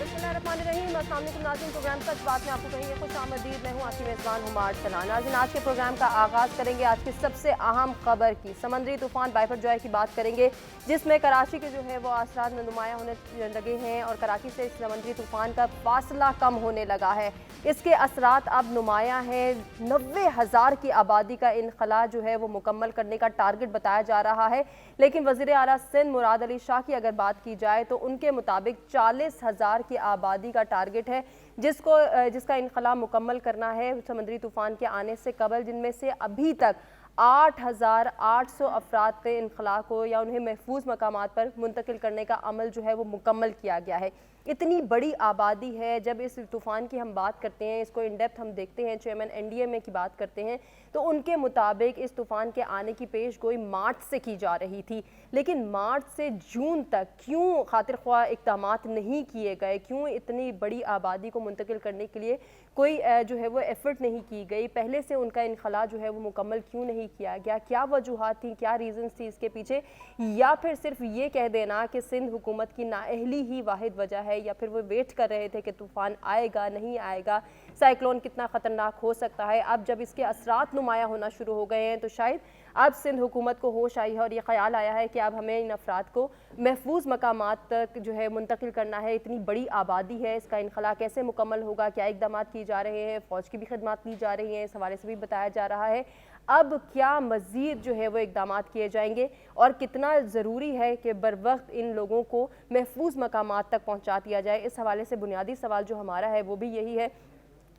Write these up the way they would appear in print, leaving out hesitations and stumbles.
बिस्मिल्लाहिर्रहमानिर्रहीम। अस्सलाम वालेकुम नाज़रीन, प्रोग्राम सच बात में आपको कहेंगे खुश आमदीद। मैं हूँ आपकी मेज़बान हुमार सलान। नाज़रीन, आज के प्रोग्राम का आगाज़ करेंगे आज की सबसे अहम खबर की। समंदरी तूफ़ान बाइफरजॉय की बात करेंगे, जिसमें कराची के जो है वो आसरात में नुमायां होने लगे हैं और कराची से इस समंदरी तूफ़ान का फासला कम होने लगा है। इसके असरात अब नुमायां हैं। 90,000 की आबादी का इनखला जो है वो मुकम्मल करने का टारगेट बताया जा रहा है, लेकिन वज़ीर आला सिंध मुराद अली शाह की अगर बात की जाए तो उनके मुताबिक 40,000 की आबादी का टारगेट है जिसका इनखला मुकम्मल करना है समंदरी तूफ़ान के आने से कबल, जिनमें से अभी तक 8,800 अफराद के इनखला को या उन्हें महफूज मकामात पर मुंतकिल करने का अमल जो है वो मुकम्मल किया गया है। इतनी बड़ी आबादी है। जब इस तूफ़ान की हम बात करते हैं, इसको इन डेप्थ हम देखते हैं, चेयरमैन NDMA की बात करते हैं, तो उनके मुताबिक इस तूफ़ान के आने की पेश गोई मार्च से की जा रही थी, लेकिन मार्च से जून तक क्यों खातिर ख्वाह इक़दामात नहीं किए गए? क्यों इतनी बड़ी आबादी को मुंतकिल करने के लिए कोई जो है वो एफ़र्ट नहीं की गई? पहले से उनका इनखला जो है वो मुकम्मल क्यों नहीं किया गया? क्या वजूहात थी, क्या रीज़न्स थी इसके पीछे? या फिर सिर्फ ये कह देना कि सिंध हुकूमत की नाअहली ही वाहिद वजह है, या फिर वो वेट कर रहे थे कि तूफ़ान आएगा नहीं आएगा, साइक्लोन कितना ख़तरनाक हो सकता है? अब जब इसके असरात नुमायां होना शुरू हो गए हैं तो शायद अब सिंध हुकूमत को होश आई है और ये ख्याल आया है कि अब हमें इन अफराद को महफूज मकामात तक जो है मुंतकिल करना है। इतनी बड़ी आबादी है, इसका इनखला कैसे मुकम्मल होगा? क्या इक़दाम किए जा रहे हैं? फ़ौज की भी खिदमत ली जा रही हैं, इस हवाले से भी बताया जा रहा है। अब क्या मज़ीद जो है वो इक़दाम किए जाएंगे और कितना ज़रूरी है कि बर वक्त इन लोगों को महफूज मकामात तक पहुँचा दिया जाए? इस हवाले से बुनियादी सवाल जो हमारा है वो भी यही है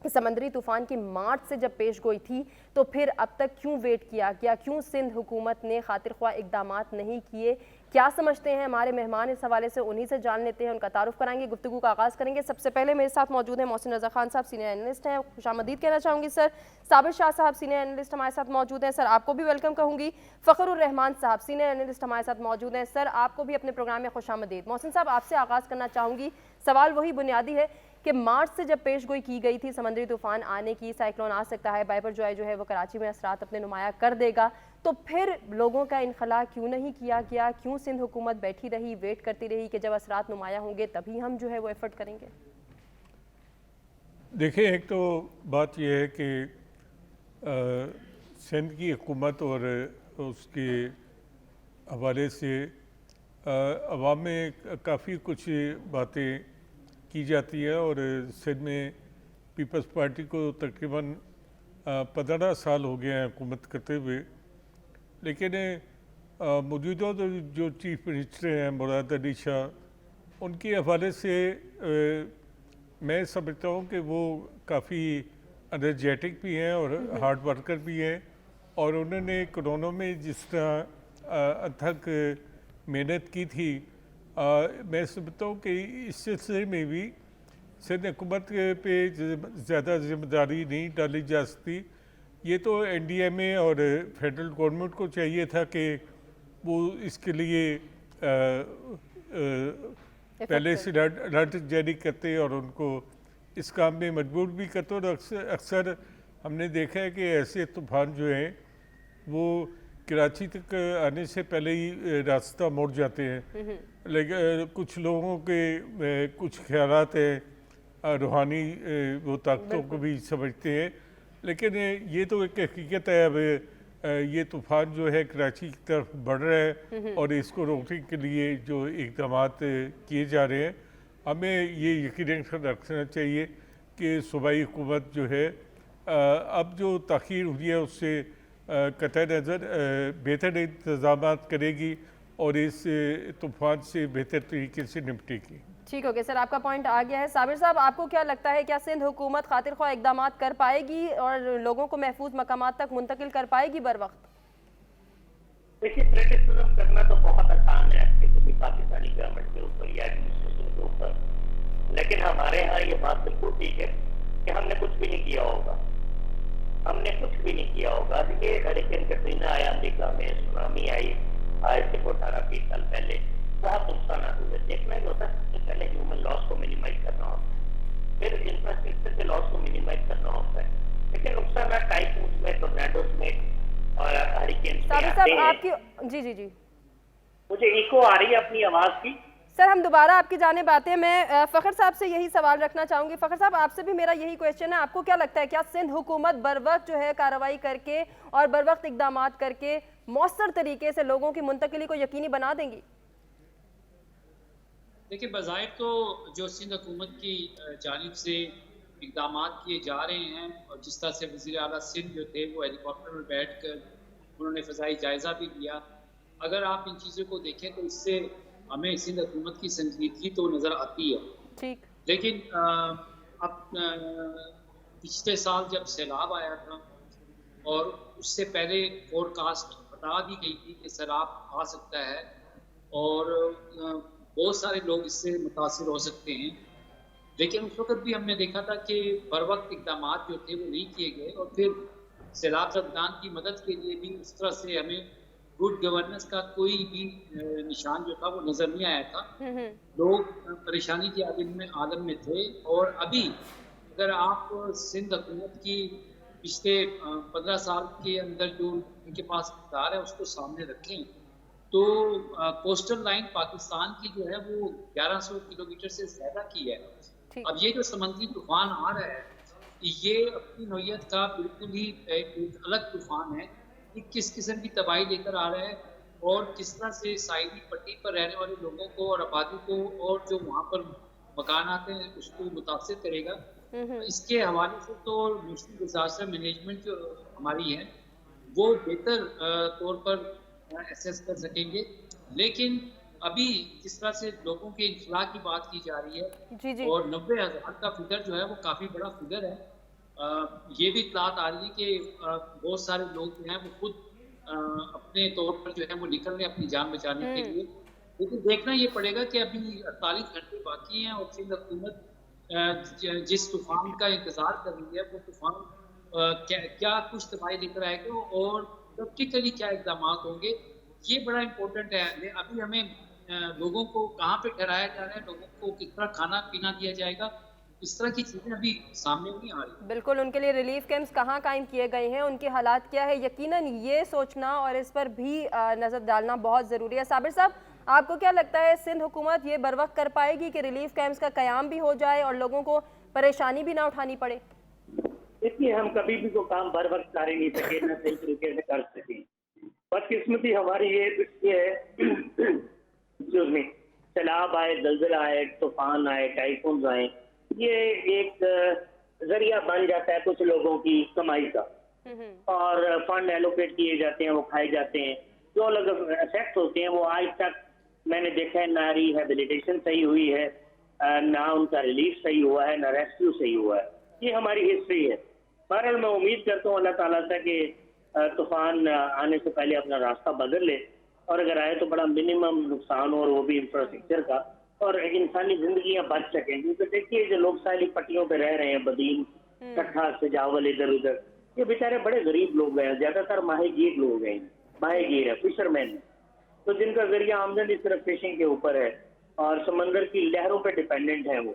कि समंदरी तूफ़ान की मार्च से जब पेश गोई थी तो फिर अब तक क्यों वेट किया गया? क्यों सिंध हुकूमत ने खातिर ख्वाह इक़दामात नहीं किए? क्या समझते हैं हमारे मेहमान इस हवाले से? उन्हीं से जान लेते हैं, उनका तारुफ कराएंगे, गुफ्तगू का आगाज़ करेंगे। सबसे पहले मेरे साथ मौजूद हैं मोहसिन रज़ा खान साहब, सीनियर एनालिस्ट हैं, खुशामदीद कहना चाहूँगी सर। साबिर शाह साहब सीनियर एनालिस्ट हमारे साथ मौजूद हैं, सर आपको भी वेलकम कहूँगी। फ़खरुर रहमान साहब सीनियर एनालिस्ट हमारे साथ मौजूद हैं, सर आपको भी अपने प्रोग्राम में खुशामदीद। मोहसिन साहब, आपसे आगाज़ करना चाहूँगी। सवाल वही बुनियादी है कि मार्च से जब पेश गोई की गई थी समंदरी तूफ़ान आने की, साइक्लोन आ सकता है, बाइफरजॉय जो है वो कराची में असरात अपने नुमाया कर देगा, तो फिर लोगों का इनखला क्यों नहीं किया गया? क्यों सिंध हुकूमत बैठी रही, वेट करती रही कि जब असरात नुमाया होंगे तभी हम जो है वो एफर्ट करेंगे? देखिए, एक तो बात यह है कि सिंध की हुकूमत और उसके हवाले से अवाम में काफ़ी कुछ बातें की जाती है और सिंध में पीपल्स पार्टी को तकरीबन 15 साल हो गए हैं हुकूमत करते हुए, लेकिन मौजूदा जो चीफ मिनिस्टर हैं मुराद अली शाह, उनके हवाले से मैं समझता हूँ कि वो काफ़ी एनर्जेटिक भी हैं और हार्ड वर्कर भी हैं, और उन्होंने कोरोना में जिस तरह अथक मेहनत की थी, मैं समझता हूँ कि इस सिलसिले में भी सिंध हुकूमत पे ज़्यादा जिम्मेदारी नहीं डाली जा सकती। ये तो NDMA और फेडरल गवर्नमेंट को चाहिए था कि वो इसके लिए पहले से अलर्ट जारी करते और उनको इस काम में मजबूर भी करते। और अक्सर हमने देखा है कि ऐसे तूफ़ान जो हैं वो कराची तक आने से पहले ही रास्ता मोड़ जाते हैं, लेकिन कुछ लोगों के कुछ ख्यालात हैं रूहानी वो ताकतों को भी समझते हैं, लेकिन ये तो एक हकीकत है। अब ये तूफ़ान जो है कराची की तरफ बढ़ रहा है और इसको रोकने के लिए जो इक़दाम किए जा रहे हैं, हमें ये यकीन रखना चाहिए कि सूबाई हुकूमत जो है अब जो ताख़ीर हुई है उससे कतई नज़र बेहतर इंतज़ाम करेगी और इस तूफ़ान से बेहतर तरीके से निपटेगी। ठीक हो गया सर, आपका पॉइंट आ गया है। साबिर साहब, आपको क्या लगता है, क्या सिंध हुकूमत खातिर ख्वाह इक़दाम कर पाएगी और लोगों को महफूज मकामात तक मुंतकिल कर पाएगी बर वक्त? देखिए, क्रिटिसिज्म करना तो बहुत आसान है किसी पाकिस्तानी गवर्नमेंट के ऊपर या एडमिनिस्ट्रेशन के ऊपर, लेकिन हमारे यहाँ ये बात बिल्कुल ठीक है कि हमने कुछ भी नहीं किया होगा। हमने कुछ भी नहीं किया होगा। देखिए, हरिकेन कैटरीना आया, अमेरिका में सुनामी आई आज से 18-20 साल पहले, बहुत नुकसान हुए। देखना ही होता है सबसे पहले ह्यूमन लॉस को मिनिमाइज करना होता है, फिर इंफ्रास्ट्रक्चर के लॉस को मिनिमाइज करना होता है, लेकिन नुकसान टाइफून में, टोर्नेडोज में और हरिकेन में आते हैं। आपकी जी जी जी मुझे इको आ रही है अपनी आवाज की। सर हम दोबारा आपकी जानिब आते हैं। मैं फ़खर साहब से यही सवाल रखना चाहूँगी। फ़खर साहब आपसे भी मेरा यही क्वेश्चन है, आपको क्या लगता है क्या सिंध हुकूमत बर वक्त जो है कार्रवाई करके और बर वक्त इक़दामात करके मौसर तरीके से लोगों की मुंतकिली को यकीनी बना देंगी? देखिए, बज़ाहिर तो जो सिंध हुकूमत की जानिब से इक़दामात किए जा रहे हैं और जिस तरह से वज़ीर आला सिंध जो थे वो हेलीकॉप्टर में बैठ कर उन्होंने फ़ज़ाई जायज़ा भी लिया, अगर आप इन चीज़ों को देखें तो इससे हमें सिंध हुकूमत की संजीदगी तो नज़र आती है। ठीक। लेकिन अब पिछले साल जब सैलाब आया था और उससे पहले फोरकास्ट बता दी गई थी कि सैलाब आ सकता है और बहुत सारे लोग इससे मुतासिर हो सकते हैं, लेकिन उस वक्त भी हमने देखा था कि बर वक्त इक़दामात जो थे वो नहीं किए गए और फिर सैलाब ज़दगान की मदद के लिए भी उस तरह से हमें गुड गवर्नेंस का कोई भी निशान जो था वो नज़र नहीं आया था। लोग परेशानी के आलम में थे और अभी अगर आप सिंध हुकूमत की पिछले 15 साल के अंदर जो उनके पास इक़्तिदार है उसको सामने रखें तो कोस्टल लाइन पाकिस्तान की जो है वो 1100 किलोमीटर से ज़्यादा की है। अब ये जो समुद्री तूफान आ रहा है ये अपनी नौयत का बिल्कुल ही एक अलग तूफान है कि किस किस्म की तबाही लेकर आ रहा है और किस तरह से साहिली पट्टी पर रहने वाले लोगों को और आबादी को और जो वहाँ पर मकान आते हैं उसको मुतासिर करेगा। इसके हवाले से तो नेशनल डिजास्टर मैनेजमेंट जो हमारी है वो बेहतर तौर पर एसेस कर सकेंगे, लेकिन अभी जिस तरह से लोगों के इन्फ्ला की बात की जा रही है और 90,000 का फिगर जो है वो काफ़ी बड़ा फिगर है। ये भी इत्तलात आ रही है कि बहुत सारे लोग जो हैं वो खुद अपने तौर पर जो है वो निकल रहे हैं अपनी जान बचाने के लिए, लेकिन देखना ये पड़ेगा कि अभी 48 घंटे बाकी हैं और सिंध हुकूमत जिस तूफान का इंतज़ार कर रही है वो तूफान क्या कुछ तबाही लेकर आएगा और प्रैक्टिकली क्या इक़दाम होंगे, ये बड़ा इम्पोर्टेंट है। अभी हमें लोगों को कहाँ पे ठहराया जा रहा है, लोगों को किस तरह खाना पीना दिया जाएगा, इस तरह की चीज़ें अभी सामने नहीं आ रही। बिल्कुल, उनके लिए रिलीफ कैंप्स कहाँ कायम किए गए हैं, उनके हालात क्या है, यकीनन ये सोचना और इस पर भी नज़र डालना बहुत ज़रूरी है। साबिर साहब, आपको क्या लगता है सिंध हुकूमत ये बर वक्त कर पाएगी कि रिलीफ कैंप्स का क़याम भी हो जाए और लोगों को परेशानी भी ना उठानी पड़े? देखिए, हम कभी भी कोई काम बर वक्त कर नहीं सके, ना सही तरीके से कर सके। बदकिस्मती हमारी ये है सैलाब आए, ज़लज़ला आए, तूफान आए, टाइफून आए, ये एक जरिया बन जाता है कुछ लोगों की कमाई का और फंड एलोकेट किए जाते हैं, वो खाए जाते हैं। जो लोग अफेक्ट होते हैं वो आज तक मैंने देखा है ना रिहेबिलिटेशन सही हुई है, ना उनका रिलीफ सही हुआ है, ना रेस्क्यू सही हुआ है। ये हमारी हिस्ट्री है। बहरहाल मैं उम्मीद करता हूँ अल्लाह ताला से कि तूफान आने से पहले अपना रास्ता बदल ले और अगर आए तो बड़ा मिनिमम नुकसान हो और वो भी इंफ्रास्ट्रक्चर का और इंसानी जिंदगियां बच सकें। क्योंकि देखिए जो लोग साहिली पट्टियों पे रह रहे हैं, बदीन, कट्ठा, सजावल, इधर उधर, ये बेचारे बड़े गरीब लोग हैं, ज्यादातर माहीगीर लोग हैं, माहीगीर है, फिशरमैन है, तो जिनका जरिया आमदनी सिर्फ फिशिंग के ऊपर है और समंदर की लहरों पे डिपेंडेंट है वो।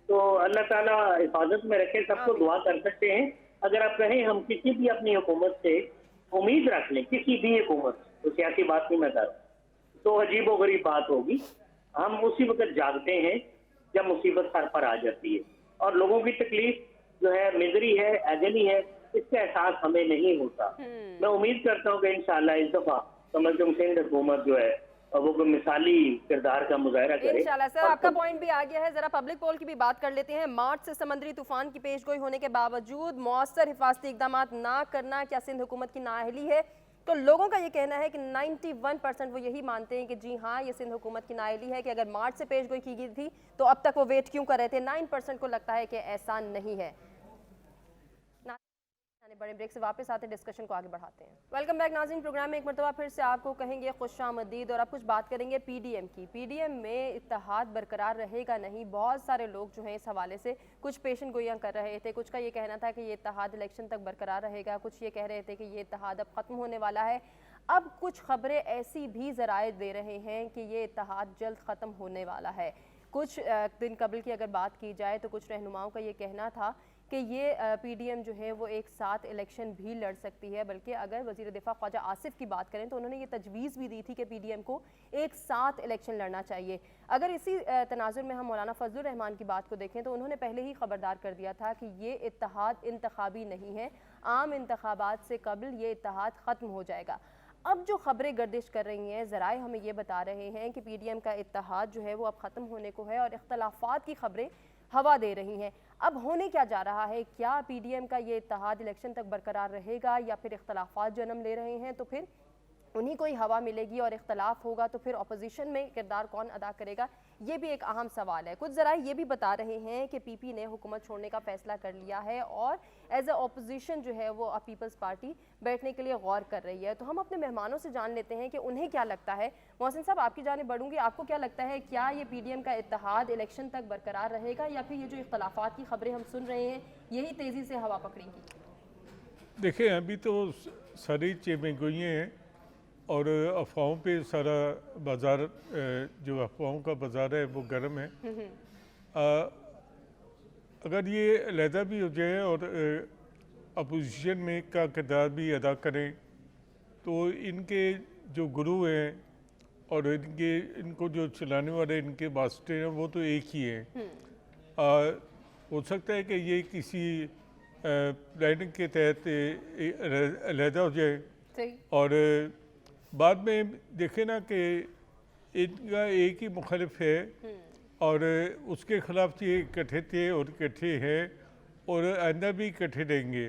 तो अल्लाह ताला हिफाजत में रखे, सबको दुआ कर सकते हैं। अगर आप कहें हम किसी भी अपनी हुकूमत से उम्मीद रख लें, किसी भी हुकूमत, तो सियासी बात नहीं मैं कर, तो अजीबो गरीब बात होगी। हम उसी वक्त जागते हैं जब मुसीबत सर पर आ जाती है और लोगों की तकलीफ जो है, मिजरी है, एगनी है, इसका एहसास हमें नहीं होता। मैं उम्मीद करता हूँ कि इंशाल्लाह इस दफा कमल सिंध हुकूमत जो है वो कोई मिसाली किरदार का मुजाहरा करे। इंशाल्लाह। सर आपका पॉइंट भी आ गया है, जरा पब्लिक पोल की भी बात कर लेते हैं। मार्च से समुद्री तूफान की पेशगोई होने के बावजूद मौसर हिफाजती इकदाम ना करना क्या सिंध हुकूमत की नाअहली है? तो लोगों का ये कहना है कि 91% वो यही मानते हैं कि जी हाँ, ये सिंध हुकूमत की नाअहली है कि अगर मार्च से पेशगोई की गई थी तो अब तक वो वेट क्यों कर रहे थे। 9% को लगता है कि ऐसा नहीं है। बड़े ब्रेक से वापस आते डिस्कशन को आगे बढ़ाते हैं। वेलकम बैक नाज़रीन, प्रोग्राम में एक मरतबा फिर से आपको कहेंगे खुशामदीद और अब कुछ बात करेंगे पीडीएम की। पीडीएम में इत्तेहाद बरकरार रहेगा नहीं, बहुत सारे लोग जो हैं इस हवाले से कुछ पेशन गोइयाँ कर रहे थे। कुछ का ये कहना था कि ये इत्तेहाद इलेक्शन तक बरकरार रहेगा, कुछ ये कह रहे थे कि ये इत्तेहाद अब ख़त्म होने वाला है। अब कुछ खबरें ऐसी भी ज़राए दे रहे हैं कि ये इत्तेहाद जल्द ख़त्म होने वाला है। कुछ दिन कबल की अगर बात की जाए तो कुछ रहनुमाओं का ये कहना था कि ये पीडीएम जो है वो एक साथ इलेक्शन भी लड़ सकती है, बल्कि अगर वज़ीर दिफा ख्वाजा आसिफ की बात करें तो उन्होंने ये तजवीज़ भी दी थी कि पीडीएम को एक साथ इलेक्शन लड़ना चाहिए। अगर इसी तनाजुर में हम मौलाना फजलुर रहमान की बात को देखें तो उन्होंने पहले ही खबरदार कर दिया था कि ये इत्तेहाद इंतखाबी नहीं है, आम इंतखाबात से कबल ये इत्तेहाद ख़त्म हो जाएगा। अब जो खबरें गर्दिश कर रही हैं, ज़राए हमें ये बता रहे हैं कि पीडीएम का इत्तेहाद जो है वो अब ख़त्म होने को है और इख्तलाफात की खबरें हवा दे रही हैं। अब होने क्या जा रहा है? क्या पीडीएम का ये इत्तेहाद इलेक्शन तक बरकरार रहेगा या फिर इख्तलाफात जन्म ले रहे हैं तो फिर उन्हीं को ही हवा मिलेगी और इख्तलाफ होगा तो फिर अपोजिशन में किरदार कौन अदा करेगा? ये भी एक अहम सवाल है। कुछ ज़राए ये भी बता रहे हैं कि पीपी ने हुकूमत छोड़ने का फ़ैसला कर लिया है और एज ए अपोजिशन जो है वो पीपल्स पार्टी बैठने के लिए गौर कर रही है। तो हम अपने मेहमानों से जान लेते हैं कि उन्हें क्या लगता है। मोहसिन साहब, आपकी जानिब बढ़ूंगी, आपको क्या लगता है, क्या ये पीडीएम का इत्तेहाद इलेक्शन तक बरकरार रहेगा या फिर ये जो इख्तलाफात की खबरें हम सुन रहे हैं यही तेज़ी से हवा पकड़ेंगी? देखिए, अभी तो सारी चेमेगोइयाँ हैं और अफवाहों पे सारा बाज़ार, जो अफवाहों का बाज़ार है वो गर्म है। अगर ये अलहदा भी हो जाए और अपोजिशन में का किरदार भी अदा करें तो इनके जो गुरु हैं और इनको जो चलाने वाले इनके मास्टर हैं वो तो एक ही हैं। हो सकता है कि ये किसी प्लानिंग के तहत अलहदा हो जाए और बाद में देखे ना कि इनका एक ही मुखालिफ है और उसके खिलाफ ये इकट्ठे थे और इकट्ठे हैं और आइंदा भी इकट्ठे रहेंगे।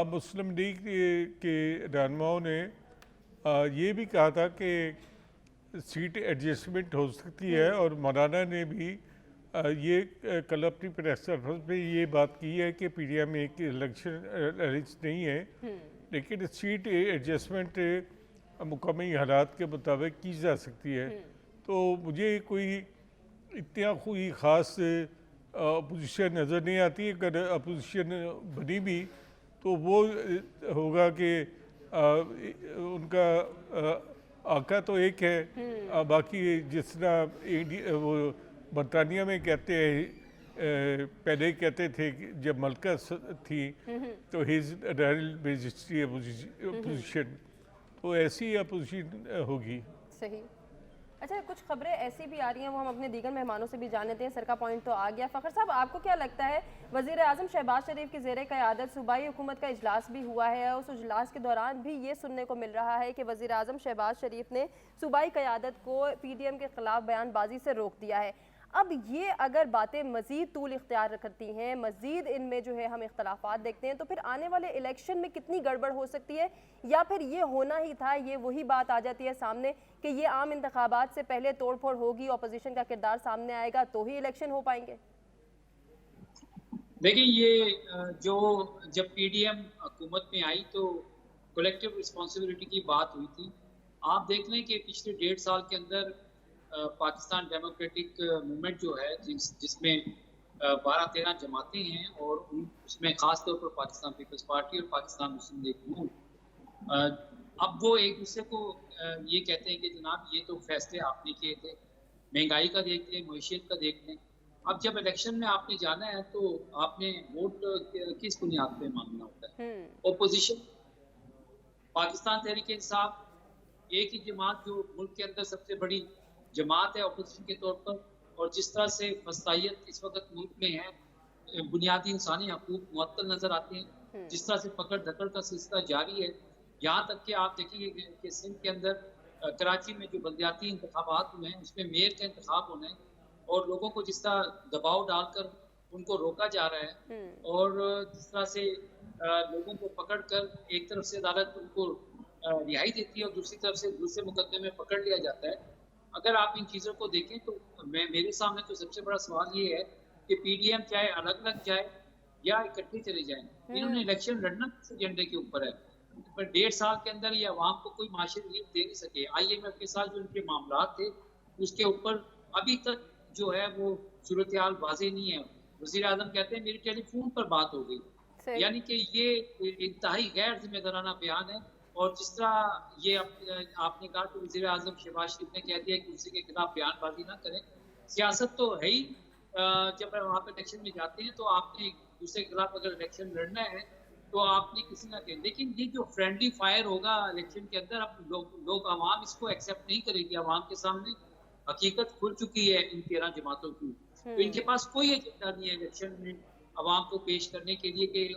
मुस्लिम लीग के रहनुमाओं ने ये भी कहा था कि सीट एडजस्टमेंट हो सकती है और मौलाना ने भी ये कल अपनी प्रेस कॉन्फ्रेंस में ये बात की है कि पीडीएम एक इलेक्शन अरेंज नहीं है, लेकिन सीट एडजस्टमेंट मुकामी हालात के मुताबिक की जा सकती है। तो मुझे कोई इतना कोई ख़ास अपोजिशन नज़र नहीं आती। अगर अपोजिशन बनी भी तो वो होगा कि उनका आका तो एक है, बाकी जिस तरह वो बरतानिया में कहते हैं, पहले कहते थे कि जब मलका थी तो हिज रॉयल मैजेस्टी अपोजिशन, तो ऐसी अपोजिशन होगी। सही। अच्छा, कुछ खबरें ऐसी भी आ रही हैं, वो हम अपने दीगर मेहमानों से भी जान लेते हैं। सर का पॉइंट तो आ गया। फ़खर साहब, आपको क्या लगता है, वज़ीर आज़म शहबाज शरीफ की ज़ेर क़यादत सूबाई हुकूमत का इजलास भी हुआ है और उस इजलास के दौरान भी ये सुनने को मिल रहा है कि वज़ीर आज़म शहबाज शरीफ ने सूबाई क़यादत को पीडीएम के ख़िलाफ़ बयानबाजी से रोक दिया है। अब ये अगर बातें मज़ीद तूल इख्तियार करती हैं, मज़ीद इनमें जो है हम इख्तलाफात देखते हैं, तो फिर आने वाले इलेक्शन में कितनी गड़बड़ हो सकती है, या फिर ये होना ही था, ये वही बात आ जाती है सामने कि ये आम इंतखाबात से पहले तोड़ फोड़ होगी, अपोजिशन का किरदार सामने आएगा तो ही इलेक्शन हो पाएंगे? देखिए, ये जो जब पीडीएम हुकूमत में आई तो कलेक्टिव रिस्पॉन्सिबिलिटी की बात हुई थी। आप देख लें कि पिछले 1.5 साल के अंदर पाकिस्तान डेमोक्रेटिक मूवमेंट जो है, जिसमें 12-13 जमातें हैं और उसमें ख़ास तौर पर पाकिस्तान पीपल्स पार्टी और पाकिस्तान मुस्लिम लीग नून, अब वो एक दूसरे को ये कहते हैं कि जनाब ये तो फैसले आपने किए थे, महंगाई का देख लें, मईशत का देख लें। अब जब इलेक्शन में आपने जाना है तो आपने वोट किस बुनियाद पे मांगना होता है। ओपोजिशन पाकिस्तान तहरीक इंसाफ, एक ही जमात जो मुल्क के अंदर सबसे बड़ी जमात है अपोजिशन के तौर पर, और जिस तरह से फसाइयत इस वक्त मुल्क में है, बुनियादी इंसानी हकूक मुअत्तल नजर आते हैं, जिस तरह से पकड़ धकड़ का सिलसिला जारी है। यहाँ तक कि आप देखिए कि सिंध के अंदर कराची में जो बल्दियाती इंतखाबात हुए हैं उसमें मेयर का इंतखाब होना है और लोगों को जिस तरह दबाव डालकर उनको रोका जा रहा है और जिस तरह से लोगों को पकड़ कर एक तरफ से अदालत उनको रिहाई देती है और दूसरी तरफ से दूसरे मुकदमे में पकड़ लिया जाता है। अगर आप इन चीज़ों को देखें तो मेरे सामने तो सबसे बड़ा सवाल ये है कि पीडीएम चाहे अलग अलग जाए या इकट्ठे चले जाएं, इन्होंने इलेक्शन लड़ना किस एजेंडे के ऊपर है? पर 1.5 साल के अंदर ये अवाम को कोई माशी रिलीफ दे नहीं सके। IMF के साथ जो उनके मामला थे उसके ऊपर अभी तक जो है वो सूरत हाल वाज़ेह नहीं है। वज़ीर आज़म कहते हैं मेरी टेलीफोन पर बात हो गई, यानी कि ये इंतहाई गैर जिम्मेदाराना बयान है। और जिस तरह ये आपने कहा कि वज़ीर आज़म शहबाज शरीफ ने कह दिया कि किसी के खिलाफ बयानबाजी ना करें, सियासत तो है ही। जब वहाँ पे इलेक्शन में जाते हैं तो आपने दूसरे के खिलाफ अगर इलेक्शन लड़ना है तो आपने किसी ना कहीं, लेकिन ये जो फ्रेंडली फायर होगा इलेक्शन के अंदर, अब लोग आवाम इसको एक्सेप्ट नहीं करेगी। आवाम के सामने हकीकत खुल चुकी है इन 13 जमातों की, तो इनके पास कोई एजेंडा नहीं है इलेक्शन में आवाम को पेश करने के लिए कि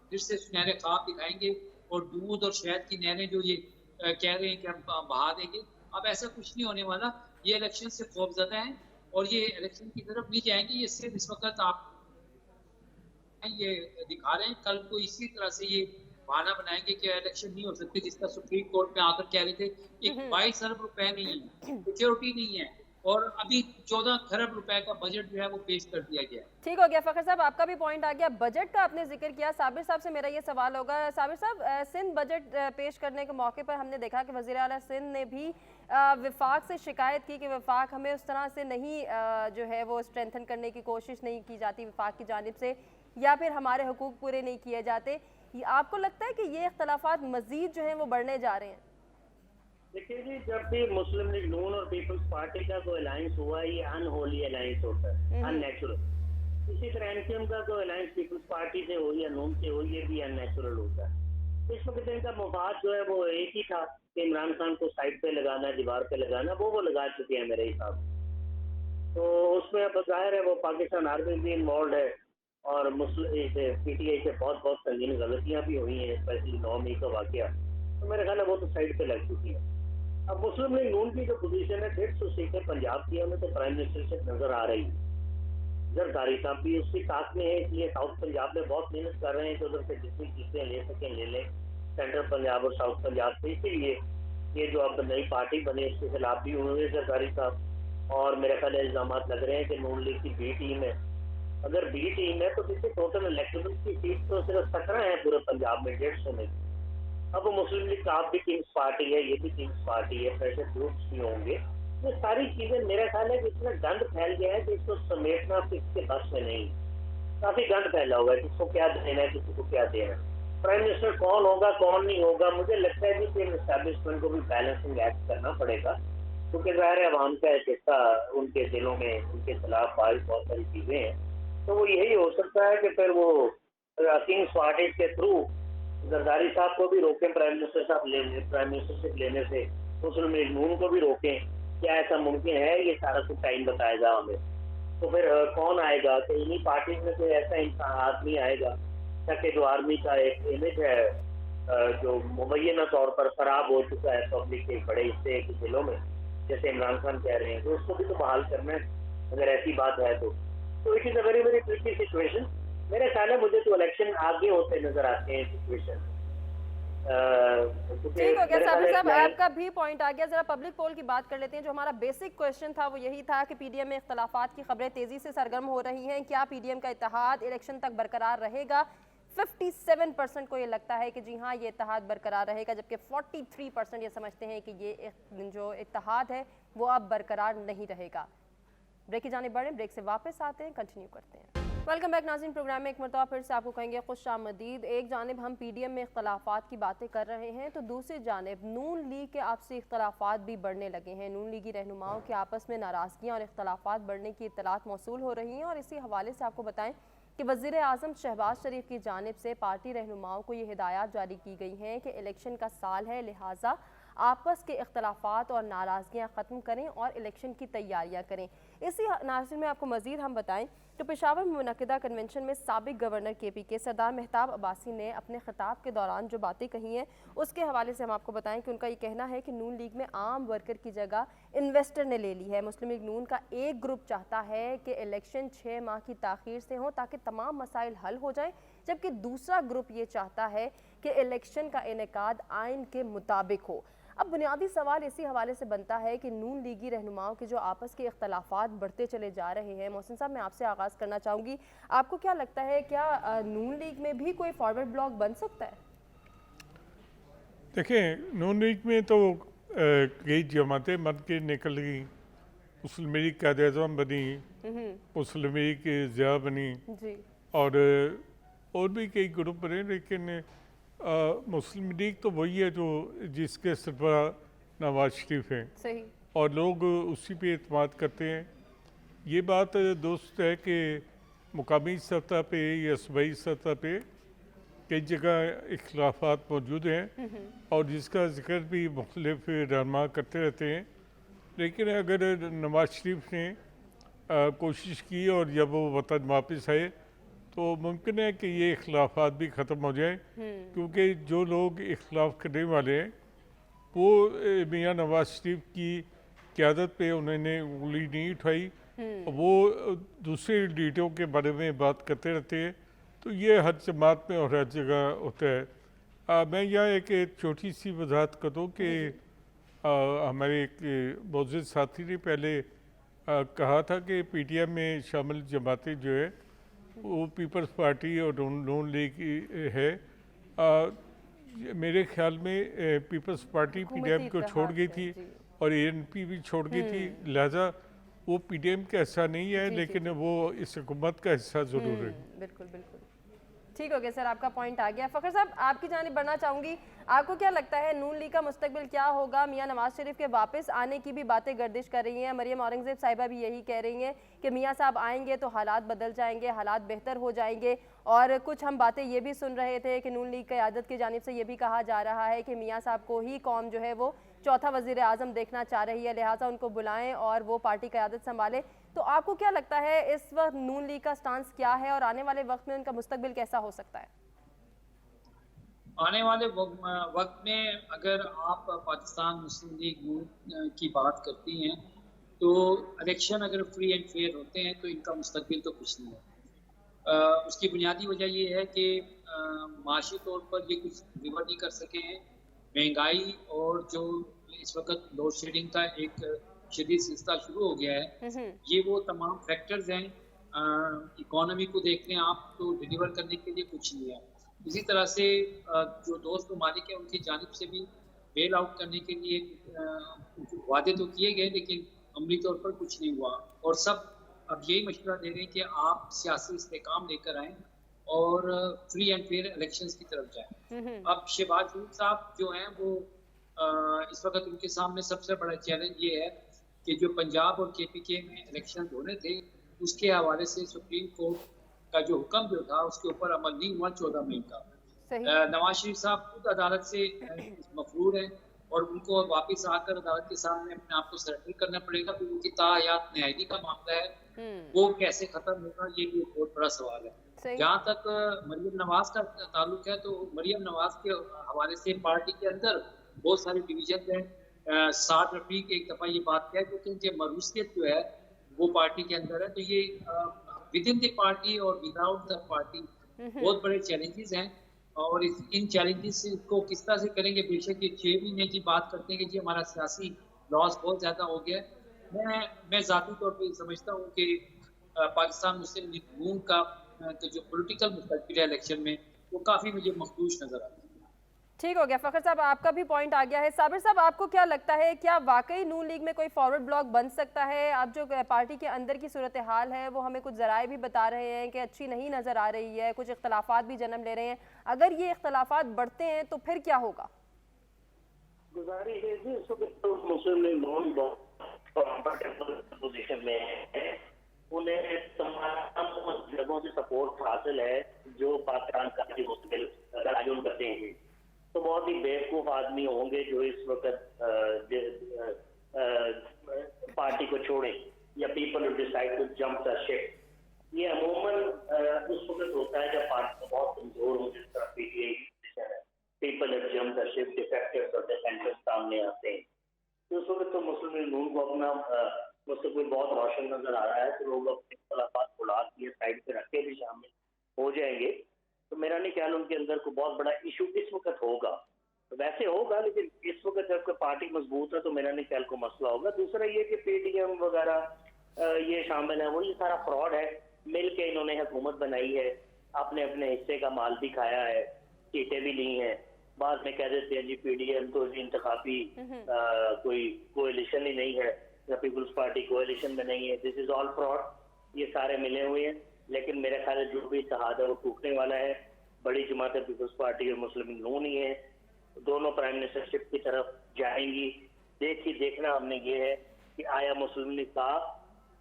फिर से सुनहरे ख्वाब दिखाएंगे और दूध और शहद की नहरें जो ये कह रहे हैं कि हम बहा देंगे। अब ऐसा कुछ नहीं होने वाला। ये इलेक्शन से खौफजदा है और ये इलेक्शन की तरफ नहीं जाएंगे। ये सिर्फ इस वक्त आप ये दिखा रहे हैं, कल को इसी तरह से ये बहाना बनाएंगे कि इलेक्शन नहीं हो सकती, जिसका सुप्रीम कोर्ट में आकर कह रहे थे 22 अरब रुपए नहीं है, सिक्योरिटी नहीं है, और अभी 14 खरब रुपए का बजट जो है वो पेश कर दिया गया। ठीक हो गया फखर साहब, आपका भी पॉइंट आ गया। बजट का आपने जिक्र किया, साबिर साहब से मेरा ये सवाल होगा। साबिर साहब, सिंध बजट पेश करने के मौके पर हमने देखा कि वज़ीर आला सिंध ने भी वफाक से शिकायत की कि वफाक हमें उस तरह से नहीं जो है वो स्ट्रेंथन करने की कोशिश नहीं की जाती वफाक की जानिब से, या फिर हमारे हुकूक पूरे नहीं किए जाते। आपको लगता है कि ये इख्तलाफात मजीद जो हैं वो बढ़ने जा रहे हैं? देखिए जी, जब भी मुस्लिम लीग नून और पीपल्स पार्टी का कोई अलायंस हुआ, ये अनहोली अलायंस होता है, अननेचुरल। इसी तरह एनसीएम का कोई अलायंस पीपल्स पार्टी से हो या नून से हो, ये भी अननेचुरल होता है। इस वक्त इनका मुफाद जो है वो एक ही था कि इमरान खान को साइड पे लगाना, दीवार पे लगाना, वो लगा चुके हैं मेरे हिसाब से। तो उसमें अब जाहिर है वो पाकिस्तान आर्मी भी इन्वॉल्व है और मुस्लिम पीटीआई से बहुत संगीन गलतियां भी हुई हैं, स्पेशली 9 मई का वाकया, तो मेरे ख्याल है वो तो साइड पे लग चुकी है। अब मुस्लिम लीग नून की जो पोजीशन है 150 सीटें पंजाब की, हमें तो प्राइम मिनिस्टर से नजर आ रही है। जरदारी साहब भी उसकी ताक में है, इसलिए साउथ पंजाब में बहुत मेहनत कर रहे हैं कि उधर से जितनी सीटें ले सकें ले लें, सेंट्रल पंजाब और साउथ पंजाब से। इसीलिए ये जो अब नई पार्टी बनी उसके खिलाफ भी हुए जरदारी साहब, और मेरे ख्याल इल्जाम लग रहे हैं कि नून लीग की बी टीम है। अगर बी टीम है तो किसी टोटल इलेक्टेबल की सीट तो सिर्फ 17 है पूरे पंजाब में 150 में। अब वो मुस्लिम लीग का आप भी किंग्स पार्टी है, ये भी किंग्स पार्टी है, प्रेशर ग्रुप्स भी होंगे। ये सारी चीजें मेरे ख्याल है कि इतना गंद फैल गया है कि इसको समेटना किसके बस में नहीं। काफी गंद फैला होगा, किसको क्या देना है, किसी को क्या देना है, प्राइम मिनिस्टर कौन होगा कौन नहीं होगा। मुझे लगता है कि एस्टैब्लिशमेंट को भी बैलेंसिंग एक्ट करना पड़ेगा, क्योंकि ज़ाहिर है अवाम का एक हिस्सा उनके दिलों में उनके खिलाफ बहुत सारी चीजें हैं। तो वो यही हो सकता है कि फिर वो किंग्स पार्टी के थ्रू जरदारी साहब को भी रोकें, प्राइम मिनिस्टरशिप लेने से, मुस्लिम लीग नून को भी रोकें। क्या ऐसा मुमकिन है? ये सारा कुछ टाइम बताएगा हमें। तो फिर कौन आएगा? तो इन्हीं पार्टी में कोई ऐसा इंसान आदमी आएगा ताकि जो आर्मी का एक इमेज है जो मुबैना तौर पर खराब हो चुका है पब्लिक के बड़े हिस्से के दिलों में, जैसे इमरान खान कह रहे हैं, तो उसको भी तो बहाल करना है अगर ऐसी बात है तो it is a very very tricky situation. मेरे ख्याल है मुझे तो इलेक्शन आगे होते नजर आते हैं सिचुएशन। ठीक हो गया साबिर साहब, आपका भी पॉइंट आ गया। जरा पब्लिक पोल की बात कर लेते हैं। जो हमारा बेसिक क्वेश्चन था वो यही था कि पीडीएम में इख्तलाफात की खबरें तेजी से सरगर्म हो रही हैं, क्या पीडीएम का इत्तेहाद इलेक्शन तक बरकरार रहेगा? 57% को ये लगता है कि जी हाँ ये इत्तेहाद बरकरार रहेगा, जबकि 43% ये समझते हैं कि ये जो इत्तेहाद है वो अब बरकरार नहीं रहेगा। ब्रेक की जानिब बढ़ें, ब्रेक से वापस आते हैं, कंटिन्यू करते हैं। वेलकम बैक नाज़रीन, प्रोग्राम में एक मरतबा फिर से आपको कहेंगे खुशामदीद। एक जानिब हम पीडीएम में इख्तलाफात की बातें कर रहे हैं तो दूसरी जानिब नून लीग के आपसी इख्तलाफात भी बढ़ने लगे हैं। नून लीगी रहनुमाओं के आपस में नाराज़गियाँ और इख्तलाफात बढ़ने की इत्तलात मौसूल हो रही हैं, और इसी हवाले से आपको बताएं कि वज़ीर आज़म शहबाज शरीफ की जानिब से पार्टी रहनुमाओं को ये हिदायत जारी की गई हैं कि इलेक्शन का साल है, लिहाजा आपस के इख्तलाफात और नाराज़गियाँ ख़त्म करें और इलेक्शन की तैयारियाँ करें। इसी नाज़रीन में आपको मज़ीद हम बताएं तो पेशावर में मुनक़िदा कन्वेंशन में साबिक़ गवर्नर KPK सरदार मेहताब अब्बासी ने अपने खिताब के दौरान जो बातें कही हैं उसके हवाले से हम आपको बताएं कि उनका ये कहना है कि नून लीग में आम वर्कर की जगह इन्वेस्टर ने ले ली है। मुस्लिम लीग नून का एक ग्रुप चाहता है कि इलेक्शन 6 माह की ताख़ीर से हो ताकि तमाम मसाइल हल हो जाए, जबकि दूसरा ग्रुप ये चाहता है कि इलेक्शन का इनेकाद आइन के मुताबिक हो। अब बुनियादी सवाल इसी हवाले से बनता है कि नून लीगी रहनुमाओं के जो आपस के इख्तलाफात बढ़ते चले जा रहे हैं। मोहसिन साहब, मैं आपसे आगाज़ करना चाहूँगी, आपको क्या लगता है क्या नून लीग में भी कोई फॉरवर्ड ब्लॉक बन सकता है? देखें, नून लीग में तो कई जमातें बन के निकल गई। मुस्लिम लीग कायद-ए-आज़म बनी, मुस्लिम लीग ज़िया बनी जी, और भी कई ग्रुप बने, लेकिन मुस्लिम लीग तो वही है जो जिसके सरबराह नवाज शरीफ हैं, सही, और लोग उसी पे एतमाद करते हैं। ये बात दुरुस्त है कि मुकामी सतह पे या सूबाई सतह पे कई जगह इख्लाफात मौजूद हैं और जिसका जिक्र भी मुख्तलिफ रहनुमा करते रहते हैं, लेकिन अगर नवाज शरीफ ने कोशिश की और जब वो वतन वापस आए तो मुमकिन है कि ये इख्लाफात भी ख़त्म हो जाए, क्योंकि जो लोग इख्लाफ करने वाले हैं वो मियाँ नवाज शरीफ की क़यादत पे उन्होंने उंगली नहीं उठाई, वो दूसरे लीडरों के बारे में बात करते रहते हैं। तो ये हर जमात में और हर जगह होता है। मैं यहाँ एक छोटी सी वजाहत कर दूँ कि हमारे एक मोअज़्ज़िज़ साथी ने पहले कहा था कि पीटीएम में शामिल जमातें जो है वो पीपल्स पार्टी और नून लीग है। मेरे ख्याल में पीपल्स पार्टी पीटीएम को छोड़ गई थी और एएनपी भी छोड़ गई थी, लिहाजा वो पीटीएम का हिस्सा नहीं है, लेकिन वो इस हुकूमत का हिस्सा ज़रूर है। बिल्कुल बिल्कुल, ठीक हो गया सर, आपका पॉइंट आ गया। फ़खर साहब, आपकी जानिब बढ़ना चाहूँगी, आपको क्या लगता है नून लीग का मुस्तकबिल क्या होगा? मियाँ नवाज शरीफ के वापस आने की भी बातें गर्दिश कर रही हैं, मरियम औरंगज़ेब साहिबा भी यही कह रही हैं कि मियाँ साहब आएंगे तो हालात बदल जाएंगे, हालात बेहतर हो जाएंगे। और कुछ हम बातें ये भी सुन रहे थे कि नून लीग क़यादत की जानिब से ये भी कहा जा रहा है कि मियाँ साहब को ही कौम जो है वो चौथा वज़ीर आज़म देखना चाह रही है, लिहाजा उनको बुलाएं और वो पार्टी क़यादत संभालें। तो आपको क्या लगता है इस वक्त नून लीग का स्टांस क्या है और आने वाले वक्त में उनका मुस्तकबिल कैसा हो सकता है? आने वाले वक्त में अगर आप पाकिस्तान मुस्लिम लीग की बात करती हैं तो इलेक्शन अगर फ्री एंड फेयर होते हैं तो इनका मुस्तकबिल तो कुछ नहीं है। उसकी बुनियादी वजह ये है कि माशी तौर पर ये कुछ डिलीवर नहीं कर सके हैं। महंगाई और जो इस वक्त लोड शेडिंग का एक शदीद सिलसिला शुरू हो गया है, ये वो तमाम फैक्टर्स हैं। इकोनॉमी को देख लें आप तो डिलीवर करने के लिए कुछ नहीं है। इसी तरह से जो दोस्त ममालिक हैं उनकी जानिब से भी बेल आउट करने के लिए वादे तो किए गए, लेकिन अमली तौर पर कुछ नहीं हुआ। और सब अब यही मशवरा दे रहे हैं कि आप सियासी इस्तेकाम लेकर आएँ और फ्री एंड फेयर इलेक्शंस की तरफ जाएं। अब शहबाज शरीफ साहब जो हैं वो इस वक्त उनके सामने सबसे बड़ा चैलेंज ये है कि जो पंजाब और केपीके में इलेक्शन होने थे उसके हवाले से सुप्रीम कोर्ट का जो हुक्म जो था उसके ऊपर अमल नहीं हुआ 14 मई का। नवाज शरीफ साहब खुद अदालत से मफरूर हैं और उनको वापस आकर अदालत के सामने अपने आप को सरेंडर करना पड़ेगा। तो उनकी ताहयात न्यायालय का मामला है, वो कैसे खत्म होगा ये भी एक बहुत बड़ा सवाल है। जहाँ तक मरियम नवाज का ताल्लुक है तो मरियम नवाज के हवाले से पार्टी के अंदर बहुत सारे डिवीजन हैं। साठ रफीक एक दफ़ा ये बात कह चुके हैं कि मरूसियत जो है वो पार्टी के अंदर है। तो ये विद इन द पार्टी और विदाउट द पार्टी बहुत बड़े चैलेंजेस हैं और इन चैलेंजेस को किस तरह से करेंगे। बेशक ये 6 महीने की बात करते हैं कि जी हमारा सियासी लॉस बहुत ज़्यादा हो गया। मैं ज़ाती तौर पर समझता हूँ कि पाकिस्तान मुस्लिम लीग नून का जो पॉलिटिकल मुस्तकबिल है इलेक्शन में वो काफ़ी मुझे मखदूश नज़र आता है। ठीक हो गया फ़खर साहब, आपका भी पॉइंट आ गया है। साबिर साहब, आपको क्या लगता है क्या वाकई नून लीग में कोई फॉरवर्ड ब्लॉक बन सकता है? अब जो पार्टी के अंदर की सूरत हाल है वो हमें कुछ ज़राए भी बता रहे हैं कि अच्छी नहीं नज़र आ रही है, कुछ इख्तलाफात भी जन्म ले रहे हैं। अगर ये इख्तलाफात बढ़ते हैं तो फिर क्या होगा? गुजारिश है जी, तो मुस्लिम लीग नून पोजीशन में है, उन्हें तमाम जगहों से सपोर्ट हासिल है जो पाकिस्तान का मुस्तकिल तयन करते हैं। तो बहुत ही बेवकूफ आदमी होंगे जो इस वक्त पार्टी को छोड़े या people decide to jump the ship. ये अमूमन उस वक्त होता है जब पार्टी बहुत कमजोर हो, जिस तरह people jump the ship, defectors और डिसेंटर्स सामने आते हैं। तो उस वक्त तो मुस्लिम लीग नून को अपना मुस्तकबिल बहुत रोशन नजर आ रहा है। तो लोग अपने इख्तलाफात उड़ा दिए साइड पे रख के भी शामिल हो जाएंगे। तो मेरा नहीं ख्याल उनके अंदर को बहुत बड़ा इशू इस वक्त होगा। तो वैसे होगा, लेकिन इस वक्त जब पार्टी मजबूत है तो मेरा नहीं ख्याल को मसला होगा। दूसरा ये कि पीटीएम वगैरह ये शामिल है, वो ये सारा फ्रॉड है। मिल के इन्होंने हुकूमत बनाई है, अपने अपने हिस्से का माल भी खाया है, सीटें भी ली हैं। बाद में कह देते हैं जी पीडीएम तो इंतखाबी कोई कोएलिशन ही नहीं है, पीपल्स पार्टी कोएलिशन में नहीं है। दिस इज ऑल फ्रॉड, ये सारे मिले हुए हैं। लेकिन मेरा ख्याल है जो भी इत्तेहाद है वो टूटने वाला है। बड़ी जमात पीपल्स पार्टी और मुस्लिम लीग नून ही है, दोनों प्राइम मिनिस्टरशिप की तरफ जाएंगी। देखना हमने ये है कि आया मुस्लिम लीग का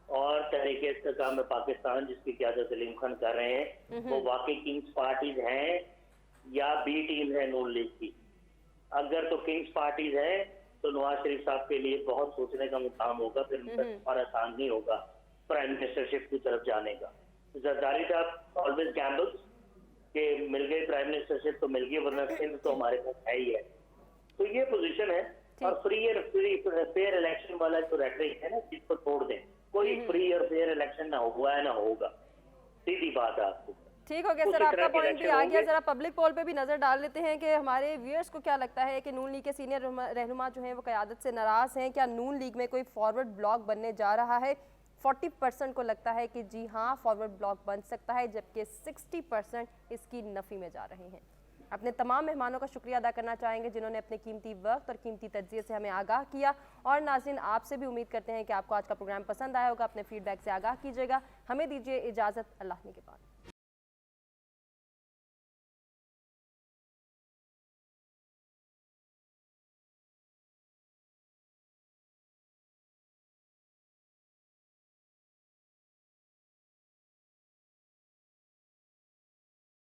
اور تحریک استحکام پاکستان جس کی قیادت سلیم خان کر رہے ہیں وہ واقعی کنگز پارٹیز ہیں یا بی ٹیم ہے نون لیگ کی؟ اگر تو کنگز پارٹیز ہیں تو نواز شریف صاحب کے لیے بہت سوچنے کا مقام ہوگا، پھر اور آسان نہیں ہوگا پرائم منسٹرشپ کی طرف جانے کا۔ زرداری صاحب آلویز گیمبلز کہ مل گئی پرائم منسٹرشپ تو مل گئی، ورنہ سندھ تو ہمارے پاس ہے ہی ہے۔ تو یہ پوزیشن ہے، اور فری اور فیئر الیکشن والا جو ریٹرک ہے نا، جس کو چھوڑ دیں، کوئی فری اور فیئر الیکشن نہ ہوا ہے نہ ہوگا، سیدھی بات ہے آپ کو۔ ٹھیک ہو گیا سر، آپ کا پوائنٹ بھی آ گیا۔ ذرا پبلک پول پہ بھی نظر ڈال لیتے ہیں کہ ہمارے ویئرز کو کیا لگتا ہے کہ نون لیگ کے سینئر رہنما جو ہیں وہ قیادت سے ناراض ہیں، کیا نون لیگ میں کوئی فارورڈ بلاک بننے جا رہا ہے؟ 40% کو لگتا ہے کہ جی ہاں فارورڈ بلاک بن سکتا ہے، جبکہ 60% اس کی نفی میں جا رہے ہیں۔ اپنے تمام مہمانوں کا شکریہ ادا کرنا چاہیں گے جنہوں نے اپنے قیمتی وقت اور قیمتی تجزیے سے ہمیں آگاہ کیا، اور ناظرین آپ سے بھی امید کرتے ہیں کہ آپ کو آج کا پروگرام پسند آیا ہوگا۔ اپنے فیڈ بیک سے آگاہ کیجیے گا۔ ہمیں دیجیے اجازت، اللہ نے کے بعد۔